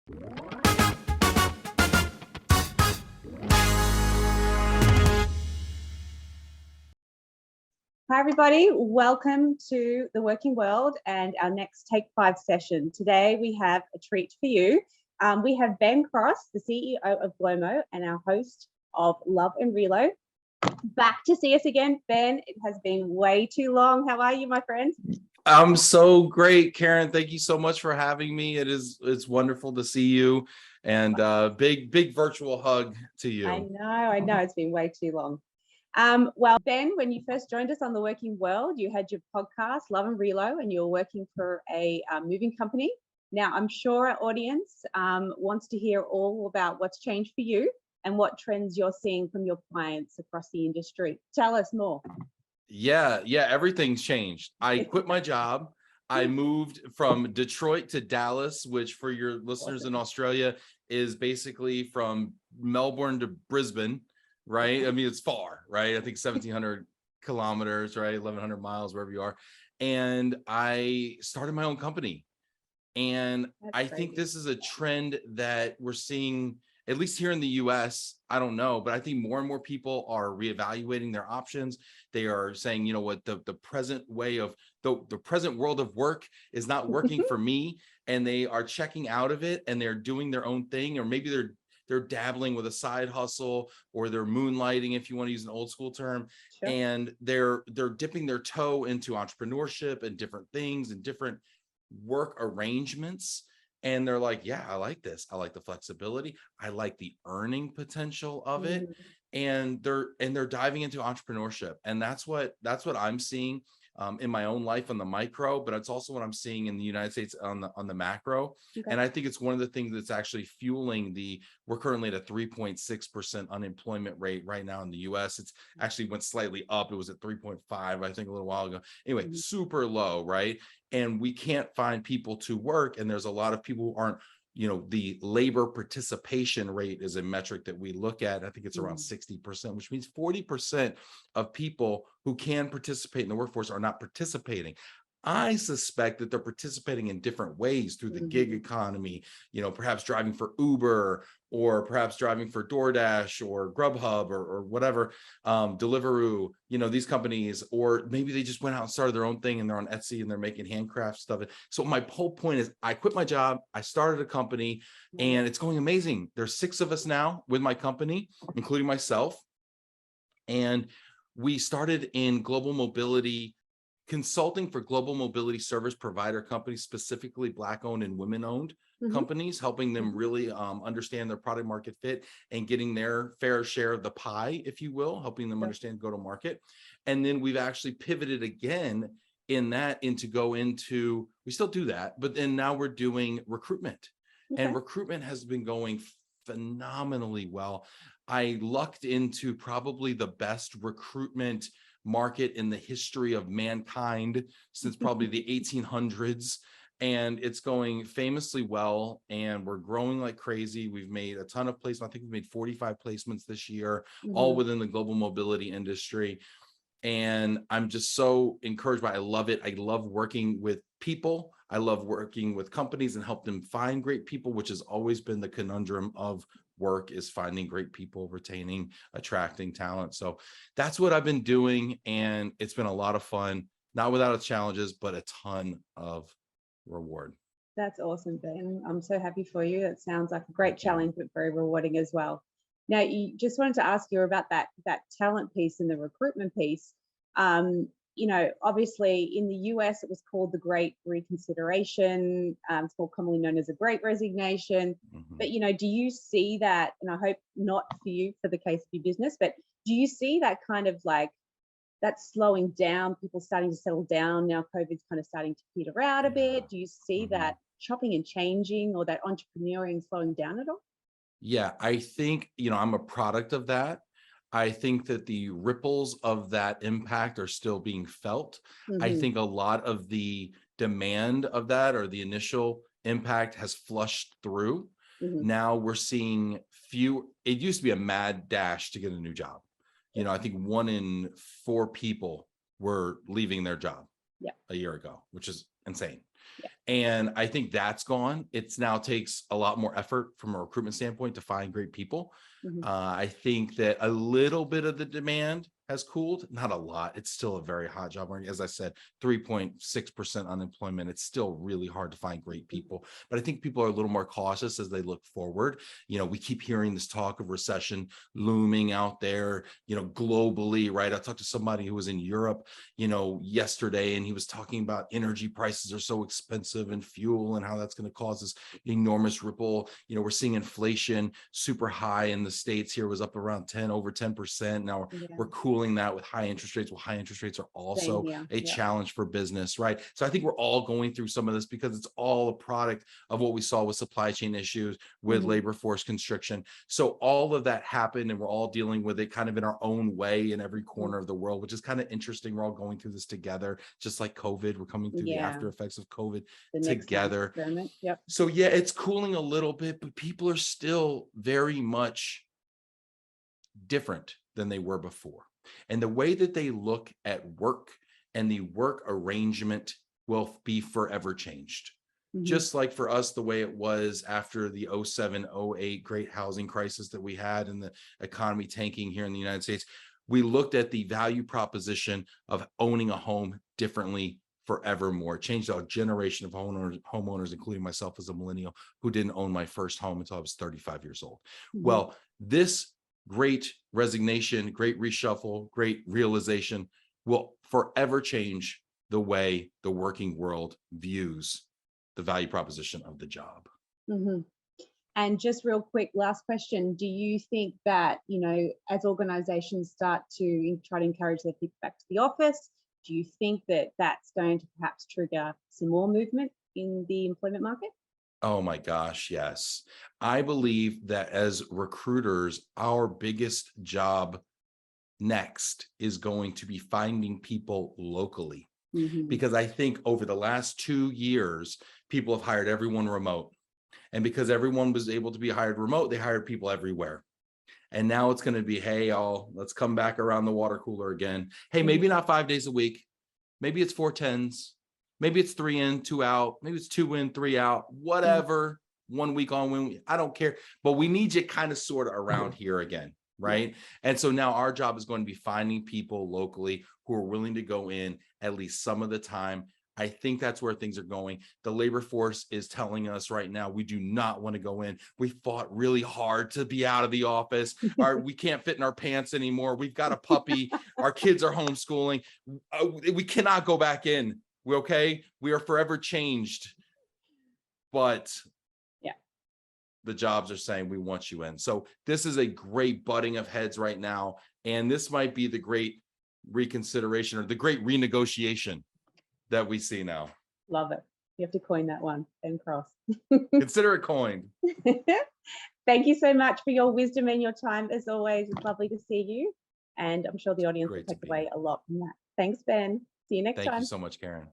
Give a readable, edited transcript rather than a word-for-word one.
Hi, everybody. Welcome to the Working World and our next Take 5 session. Today, we have a treat for you. We have Ben Cross, the CEO of GLOMO and our host of Love and Relo. Back to see us again, Ben. It has been way too long. How are you, my friend? I'm so great, Karen. Thank you so much for having me. It's wonderful to see you, and big virtual hug to you. I know. It's been way too long. Well, Ben, when you first joined us on The Working World, you had your podcast, Love and Relo, and you're working for a moving company. Now, I'm sure our audience wants to hear all about what's changed for you and what trends you're seeing from your clients across the industry. Tell us more. Yeah, everything's changed. I quit my job. I moved from Detroit to Dallas, which for your listeners in Australia is basically from Melbourne to Brisbane, right? I mean, it's far, right? I think 1,700 kilometers, right? 1,100 miles, wherever you are. And I started my own company. And I think this is a trend that we're seeing, at least here in the US, I don't know, but I think more and more people are reevaluating their options. They are saying, you know what, the present way of the present world of work is not working for me. And they are checking out of it and they're doing their own thing, or maybe they're dabbling with a side hustle, or they're moonlighting, if you want to use an old school term. Sure. And they're dipping their toe into entrepreneurship and different things and different work arrangements. And they're like, yeah, I like this. I like the flexibility. I like the earning potential of it. And they're diving into entrepreneurship. And that's what I'm seeing in my own life on the micro, but it's also what I'm seeing in the United States on the macro. Okay. And I think it's one of the things that's actually fueling we're currently at a 3.6% unemployment rate right now in the US. It's actually went slightly up. It was at 3.5, I think, a little while ago. Anyway, super low, right? And we can't find people to work. And there's a lot of people who aren't, the labor participation rate is a metric that we look at. I think it's around 60%, which means 40% of people who can participate in the workforce are not participating. I suspect that they're participating in different ways through the gig economy, perhaps driving for Uber, or perhaps driving for DoorDash or Grubhub or whatever, Deliveroo, these companies, or maybe they just went out and started their own thing and they're on Etsy and they're making handcraft stuff. So my whole point is I quit my job, I started a company, and it's going amazing. There's 6 of us now with my company, including myself. And we started in global mobility consulting for global mobility service provider companies, specifically Black-owned and women-owned companies, helping them really understand their product market fit and getting their fair share of the pie, if you will, helping them understand go-to-market. And then we've actually pivoted again we still do that, but then now we're doing recruitment. Okay. And recruitment has been going phenomenally well. I lucked into probably the best recruitment market in the history of mankind since probably the 1800s, and it's going famously well, and we're growing like crazy. We've made a ton of placements. I think we've made 45 placements this year, all within the global mobility industry. And I'm just so encouraged by it. I love it. I love working with people. I love working with companies and help them find great people, which has always been the conundrum of work, is finding great people, retaining, attracting talent. So that's what I've been doing. And it's been a lot of fun, not without its challenges, but a ton of reward. That's awesome, Ben. I'm so happy for you. It sounds like a great challenge, but very rewarding as well. Now, you just wanted to ask you about that talent piece and the recruitment piece. Obviously in the US, it was called the Great Reconsideration. It's more commonly known as a Great Resignation. But, do you see that, and I hope not for you for the case of your business, but do you see that kind of like that slowing down, people starting to settle down now, COVID's kind of starting to peter out a bit? Do you see that chopping and changing, or that entrepreneuring slowing down at all? Yeah, I think, I'm a product of that. I think that the ripples of that impact are still being felt. I think a lot of the demand of that, or the initial impact, has flushed through. Now we're seeing it used to be a mad dash to get a new job. I think 1 in 4 people were leaving their job a year ago, which is insane. And I think that's gone. It's now takes a lot more effort from a recruitment standpoint to find great people. I think that a little bit of the demand has cooled, not a lot. It's still a very hot job market. As I said, 3.6% unemployment. It's still really hard to find great people. But I think people are a little more cautious as they look forward. You know, we keep hearing this talk of recession looming out there, you know, globally, right? I talked to somebody who was in Europe, you know, yesterday, and he was talking about energy prices are so expensive and fuel and how that's going to cause this enormous ripple. You know, we're seeing inflation super high in the States. Here was up around over 10%. Now we're cooling that with high interest rates. Well, high interest rates are also a challenge for business, right? So I think we're all going through some of this because it's all a product of what we saw with supply chain issues, with labor force constriction. So all of that happened, and we're all dealing with it kind of in our own way in every corner of the world, which is kind of interesting. We're all going through this together, just like COVID. We're coming through the after effects of COVID together. So yeah, it's cooling a little bit, but people are still very much different than they were before. And the way that they look at work and the work arrangement will be forever changed. Just like for us, the way it was after the 07, 08 great housing crisis that we had and the economy tanking here in the United States, we looked at the value proposition of owning a home differently forevermore. It changed a generation of homeowners, including myself as a millennial who didn't own my first home until I was 35 years old. Well, this great resignation, great reshuffle, great realization will forever change the way the working world views the value proposition of the job. And just real quick, last question. Do you think that, you know, as organizations start to try to encourage their people back to the office, do you think that that's going to perhaps trigger some more movement in the employment market? Oh my gosh, yes. I believe that as recruiters, our biggest job next is going to be finding people locally. Because I think over the last 2 years, people have hired everyone remote. And because everyone was able to be hired remote, they hired people everywhere. And now it's going to be, hey, let's come back around the water cooler again. Hey, maybe not 5 days a week. Maybe it's 4 10s. Maybe it's 3 in, 2 out. Maybe it's 2 in, 3 out, whatever. 1 week on, 1 week. I don't care. But we need you kind of sort of around here again, right? And so now our job is going to be finding people locally who are willing to go in at least some of the time. I think that's where things are going. The labor force is telling us right now, we do not want to go in. We fought really hard to be out of the office. We can't fit in our pants anymore. We've got a puppy. Our kids are homeschooling. We cannot go back in. We're okay. We are forever changed. But the jobs are saying we want you in. So this is a great butting of heads right now. And this might be the great reconsideration or the great renegotiation that we see now. Love it. You have to coin that one, Ben Cross. Consider it coined. Thank you so much for your wisdom and your time. As always, it's lovely to see you. And I'm sure the audience will take away a lot from that. Thanks, Ben. See you next time. Thank you so much, Karen.